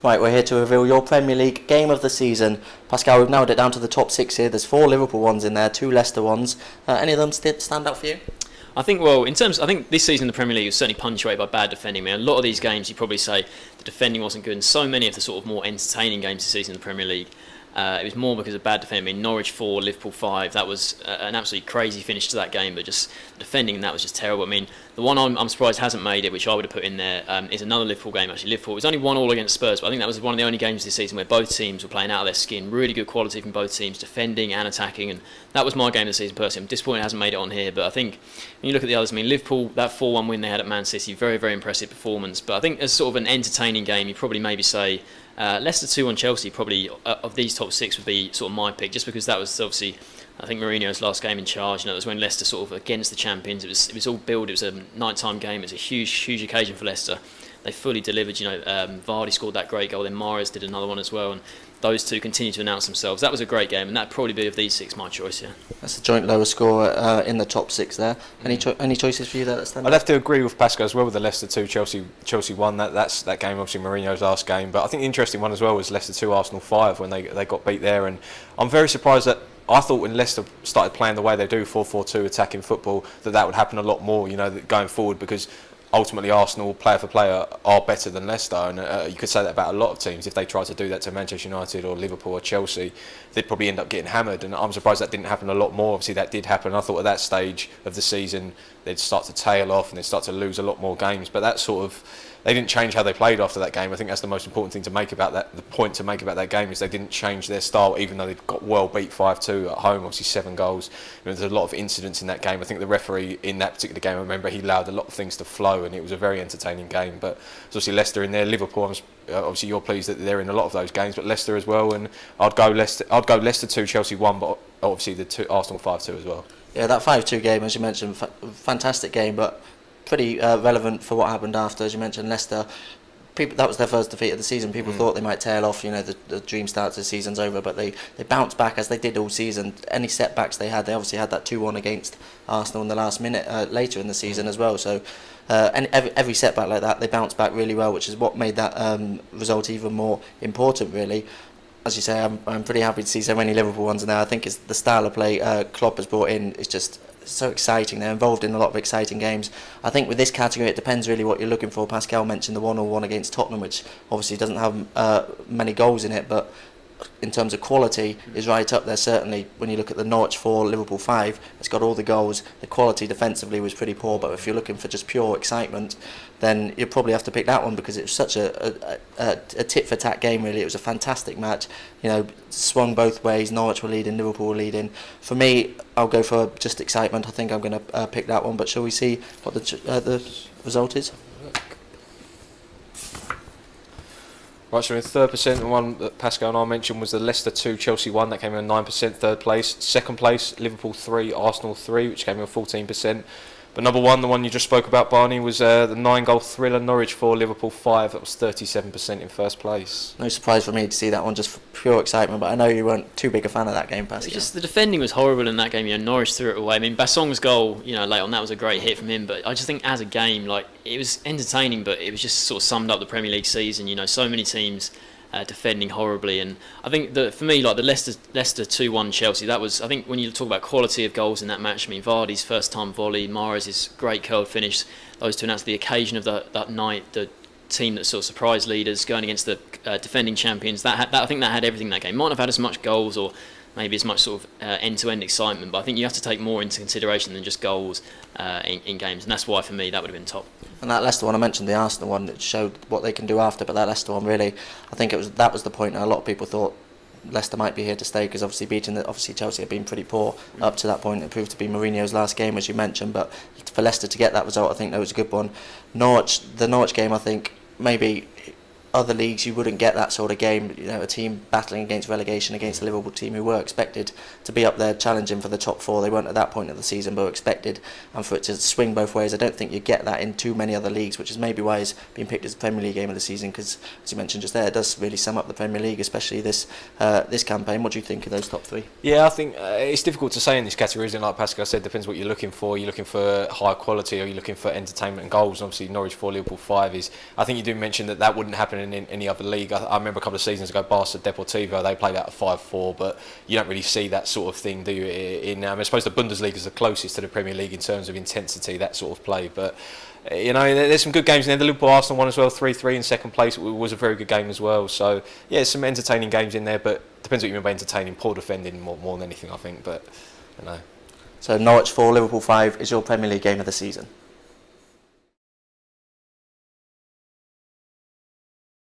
Right, we're here to reveal your Premier League game of the season. Pascal, we've narrowed it down to the top 6 here. There's 4 Liverpool ones in there, 2 Leicester ones. Any of them stand out for you? I think, I think this season the Premier League was certainly punctuated by bad defending. A lot of these games, you probably say the defending wasn't good, and so many of the sort of more entertaining games this season in the Premier League, it was more because of bad defending. Norwich 4, Liverpool 5. That was an absolutely crazy finish to that game, but just the defending in that was just terrible. The one I'm surprised hasn't made it, which I would have put in there, is another Liverpool game. Actually, Liverpool, it was only 1-1 against Spurs, but I think that was one of the only games this season where both teams were playing out of their skin. Really good quality from both teams, defending and attacking, and that was my game of the season personally. I'm disappointed it hasn't made it on here, but I think when you look at the others, Liverpool, that 4-1 win they had at Man City, very, very impressive performance. But I think as sort of an entertaining game, you probably maybe say Leicester 2-1 Chelsea, probably of these top 6 would be sort of my pick, just because that was obviously, I think, Mourinho's last game in charge. It was when Leicester sort of against the champions. It was all build. It was a night-time game. It was a huge occasion for Leicester. They fully delivered. Vardy scored that great goal. Then Mahrez did another one as well. And those two continue to announce themselves. That was a great game, and that'd probably be of these 6 my choice. Yeah. That's the joint lowest score in the top 6 there. Any choices for you there? I'd have to agree with Pascal as well with the Leicester 2, Chelsea 1. That game, obviously Mourinho's last game. But I think the interesting one as well was Leicester 2, Arsenal 5 when they got beat there. And I'm very surprised that I thought when Leicester started playing the way they do, 4-4-2 attacking football, that would happen a lot more, going forward, because ultimately Arsenal, player for player, are better than Leicester, and you could say that about a lot of teams. If they tried to do that to Manchester United or Liverpool or Chelsea, they'd probably end up getting hammered, and I'm surprised that didn't happen a lot more. Obviously that did happen. I thought at that stage of the season they'd start to tail off and they'd start to lose a lot more games, but that sort of, they didn't change how they played after that game. I think that's the most important thing to make about that. The point to make about that game is they didn't change their style, even though they got well beat 5-2 at home. Obviously 7 goals. There's a lot of incidents in that game. I think the referee in that particular game, I remember he allowed a lot of things to flow, and it was a very entertaining game. But obviously Leicester in there, Liverpool. Obviously you're pleased that they're in a lot of those games, but Leicester as well. And I'd go Leicester 2, Chelsea 1, but obviously the 2 Arsenal 5-2 as well. Yeah, that 5-2 game, as you mentioned, fantastic game, but pretty relevant for what happened after. As you mentioned, Leicester, that was their first defeat of the season. People thought they might tail off, the dream start to the season's over, but they bounced back as they did all season. Any setbacks they obviously had that 2-1 against Arsenal in the last minute later in the season as well. So every setback like that, they bounced back really well, which is what made that result even more important, really. As you say, I'm pretty happy to see so many Liverpool ones now. I think it's the style of play Klopp has brought in is just so exciting. They're involved in a lot of exciting games. I think with this category it depends really what you're looking for. Pascal mentioned the 1-1 against Tottenham, which obviously doesn't have many goals in it, but in terms of quality is right up there certainly. When you look at the Norwich 4, Liverpool 5, it's got all the goals. The quality defensively was pretty poor, but if you're looking for just pure excitement, then you probably have to pick that one, because it was such a tit for tat game really. It was a fantastic match, swung both ways. Norwich were leading, Liverpool were leading. For me, I'll go for just excitement. I think I'm going to pick that one, but shall we see what the result is? Right, so in third percent, the one that Pascal and I mentioned was the Leicester 2, Chelsea 1, that came in 9%, third place. Second place, Liverpool 3, Arsenal 3, which came in 14%. But number 1, the one you just spoke about, Barney, was the 9-goal thriller, Norwich 4, Liverpool 5, that was 37% in first place. No surprise for me to see that one, just for pure excitement, but I know you weren't too big a fan of that game, Pascal. Just the defending was horrible in that game. Norwich threw it away. Bassong's goal, late on, that was a great hit from him, but I just think as a game, it was entertaining, but it was just sort of summed up the Premier League season. So many teams defending horribly, and I think that for me, the Leicester 2-1 Chelsea, that was, I think when you talk about quality of goals in that match, Vardy's first time volley, Mahrez's great curled finish, those two announced the occasion of that night, the team that sort of surprised leaders going against the defending champions. I think that had everything, that game. Might not have had as much goals or maybe as much sort of end-to-end excitement, but I think you have to take more into consideration than just goals in games, and that's why for me that would have been top. And that Leicester one, I mentioned the Arsenal one, it showed what they can do after, but that Leicester one really, I think that was the point. And a lot of people thought Leicester might be here to stay, because obviously Chelsea had been pretty poor up to that point. It proved to be Mourinho's last game, as you mentioned, but for Leicester to get that result, I think that was a good one. The Norwich game, I think maybe other leagues you wouldn't get that sort of game, a team battling against relegation against a Liverpool team who were expected to be up there challenging for the top 4. They weren't at that point of the season, but were expected, and for it to swing both ways, I don't think you get that in too many other leagues, which is maybe why it's been picked as the Premier League game of the season, because as you mentioned just there, it does really sum up the Premier League, especially this campaign. What do you think of those top 3? Yeah, I think it's difficult to say in this category, isn't it? Like Pascal said, depends what you're looking for. You're looking for high quality, or you're looking for entertainment and goals. Obviously Norwich 4, Liverpool 5 is, I think you do mention that wouldn't happen in any other league. I remember a couple of seasons ago, Barca Deportivo, they played out a 5-4, but you don't really see that sort of thing, do you? I suppose the Bundesliga is the closest to the Premier League in terms of intensity, that sort of play. But there's some good games in there. The Liverpool Arsenal one as well, 3-3 in second place, was a very good game as well. So yeah, some entertaining games in there, but depends what you mean by entertaining. Poor defending more than anything, I think. But So Norwich 4, Liverpool 5 is your Premier League game of the season.